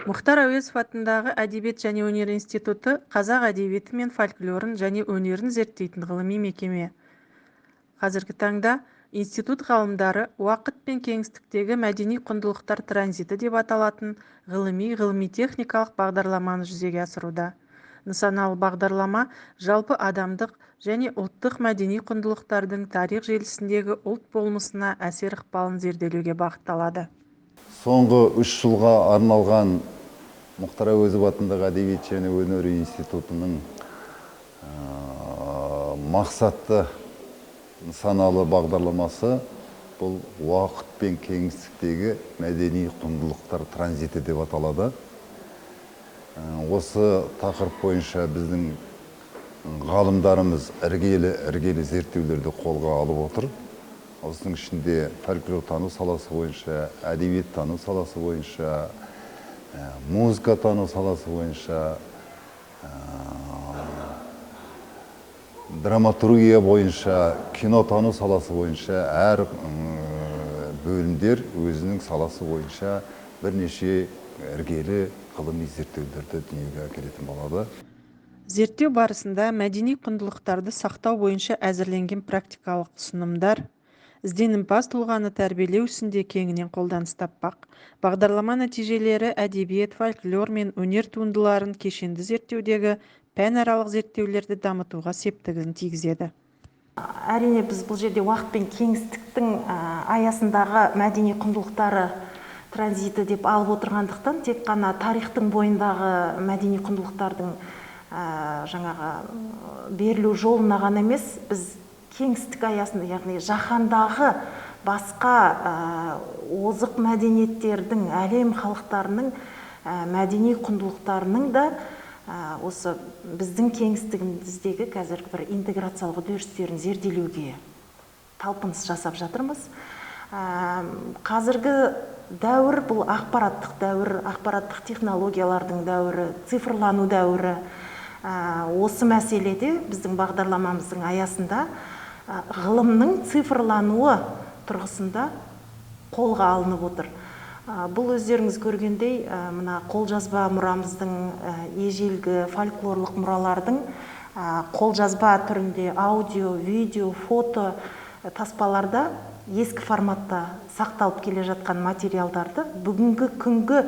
Мұхтар Әуезов атындағы Әдебиет және өнер институты қазақ әдебиеті мен фольклорын және өнерін зерттейтін ғылыми мекеме. Қазіргі таңда институт ғалымдары уақыт пен кеңістіктегі мәдени құндылықтар транзиті деп аталатын ғылыми-техникалық бағдарламаны жүзеге асыруда. Нысаналы бағдарлама жалпы адамдық және ұлттық мәдени құндылықтардың тарих желісіндегі ұлт болмысына әсер ықпалын зерделеуге бағытталады. Соңғы 3 жылға арналған Мұхтар Әуезов атындағы Әдебиет және өнер институтының мақсатты нысаналы бағдарламасы бұл уақыт пен кеңістіктегі мәдени құндылықтар транзиті деп аталады. Осы тақырып бойынша біздің ғалымдарымыз іргелі зерттеулерді қолға алып отыр. Осының ішінде фольклортану саласы бойынша, әдебиеттану саласы бойынша, музыка тану саласы бойынша, драматургия бойынша, кинотану саласы бойынша әр бөлімдер өзінің саласы бойынша бірнеше іргелі ғылыми зерттеулерді дүниеге әкелетін болады. Зерттеу барысында мәдени құндылықтарды сақтау бойынша әзірленген практикалық ұсынымдар ізденімпаз тұлғаны тәрбиелеу ісінде кеңінен қолданыс таппақ. Бағдарлама нәтижелері әдебиет, фольклор мен өнер туындыларын кешенді зерттеудегі пәнаралық зерттеулерді дамытуға септігін тигізеді. Әрине біз бұл жерде уақыт пен кеңістіктің аясындағы мәдени құндылықтары транзиті деп алып отырғандықтан тек қана тарихтың бойындағы мәдени құндылықтардың жаңағы берілу жолына ғана емес, біз кеңістік аясында, яғни жаһандағы басқа озық мәдениеттердің, әлем халықтарының мәдени құндылықтарының да осы біздің кеңістігіміздегі қазіргі бір интеграциялық үдерістерін зерделеуге талпыныс жасап жатырмыз. Қазіргі дәуір бұл ақпараттық дәуір, ақпараттық технологиялардың дәуірі, цифрлану дәуірі. Осы мәселеде біздің бағдарламамыздың аясында ғылымның цифрлануы тұрғысында қолға алынып отыр. Бұл өздеріңіз көргендей, мына қолжазба мұрамыздың ежелгі фольклорлық мұралардың қолжазба түрінде аудио, видео, фото таспаларда ескі форматта сақталып келе жатқан материалдарды бүгінгі күнгі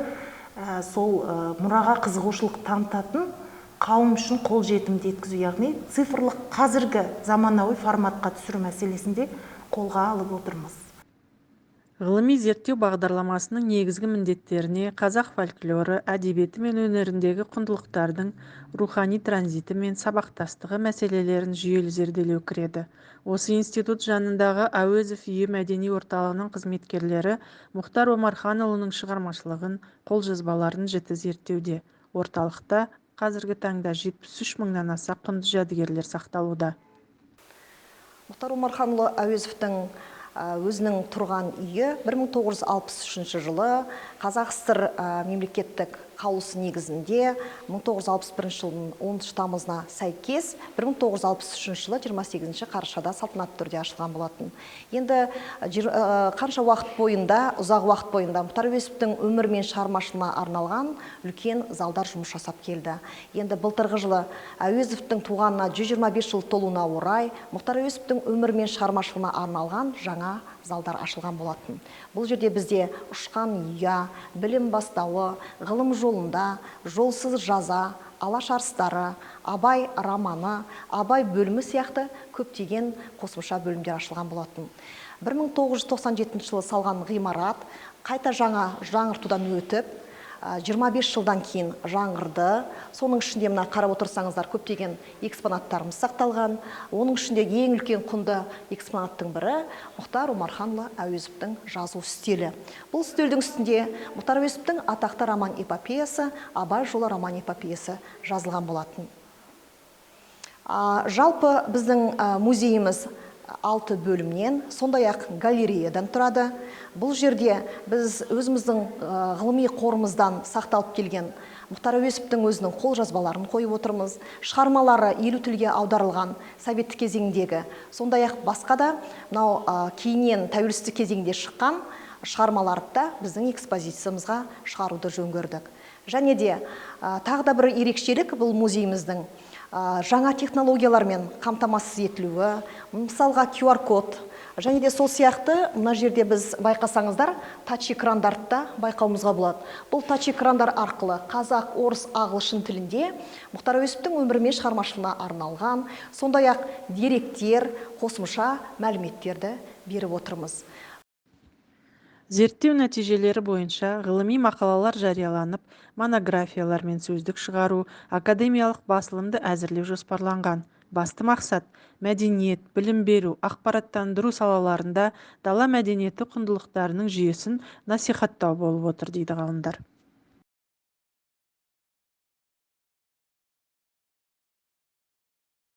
сол мұраға қызығушылық танытатын қауым үшін қолжетімді еткізу, яғни цифрлық қазіргі заманауи форматқа түсіру мәселесінде қолға алып отырмыз. Ғылыми зерттеу бағдарламасының негізгі міндеттеріне қазақ фольклоры, әдебиеті мен өнеріндегі құндылықтардың рухани транзиті мен сабақтастығы мәселелерін жүйелі зерделеу кіреді. Осы институт жанындағы Әуезов үйі мәдени орталығының қызметкерлері Мұхтар Омарханұлының шығармашылығын, қолжазбаларын жіті зерттеуде. Орталықта қазіргі таңда 73 мыңнан аса құнды жәдігерлер сақталуда. Мұхтар Омарханұлы Әуезовтің өзінің тұрған үйі 1963 жылы Қазақ-СССР мемлекеттік қаулысы негізінде 1961 жылдың 10 тамызына сәйкес 1963 жылы 28 қарашада салтанатты түрде ашылған болатын. Енді қанша уақыт бойында, ұзақ уақыт бойында Мұхтар Әуезовтің өмірі мен шығармашылығына арналған үлкен залдар жұмыс жасап келді. Енді былтырғы жылы Әуезовтің туғанына 125 жыл толуына орай Мұхтар Әуезовтің өмірі мен шығармашылығына арналған жаңа залдар ашылған болатын. Бұл жерде бізде ұшқан ұя, білім бастауы, ғылым жолында, жолсыз жаза, алаш арыстары, Абай романы, Абай бөлімі сияқты көптеген қосымша бөлімдер ашылған болатын. 1997 жылы салған ғимарат қайта жаңа жаңғыртудан өтіп, 25 жылдан кейін жаңғырды. Соның ішінде мына қарап отырсаңыздар көптеген экспонаттарымыз сақталған. Оның ішінде ең үлкен құнды экспонаттың бірі Мұхтар Омарханұлы Әуезовтің жазу стилі. Бұл стилдің үстінде Мұхтар Әуезовтің атақты роман эпопеясы, Абай жолы роман эпопеясы жазылған болатын. Жалпы біздің музейіміз 6 бөлімнен, сондай-ақ галереядан тұрады. Бұл жерде біз өзіміздің ғылыми қорымыздан сақталып келген Мұхтар Әуезовтің өзінің қолжазбаларын қойып отырмыз. Шығармалары 50 тілге аударылған советтік кезеңдегі, сондай-ақ басқа да кейіннен тәуелсіздік кезеңде шыққан шығармаларды да біздің экспозициямызға шығаруды жөн көрдік. Және де тағы да бір ерекшелік бұл музейіміздің жаңа технологиялармен қамтамасыз етілуі, мысалға QR-код, және де сол сияқты мына жерде біз байқасаңыздар тач экрандарды да байқауымызға болады. Бұл тач экрандар арқылы қазақ, орыс, ағылшын тілінде Мұхтар Әуезовтің өмірі мен шығармашылығына арналған, сондай-ақ деректер, қосымша мәліметтерді беріп отырмыз. Зерттеу нәтижелері бойынша ғылыми мақалалар жарияланып, монографиялар мен сөздік шығару, академиялық басылымды әзірлеу жоспарланған. Басты мақсат – мәдениет, білім беру, ақпараттандыру салаларында дала мәдениеті құндылықтарының жүйесін насихаттау болып отыр, дейді ғалымдар.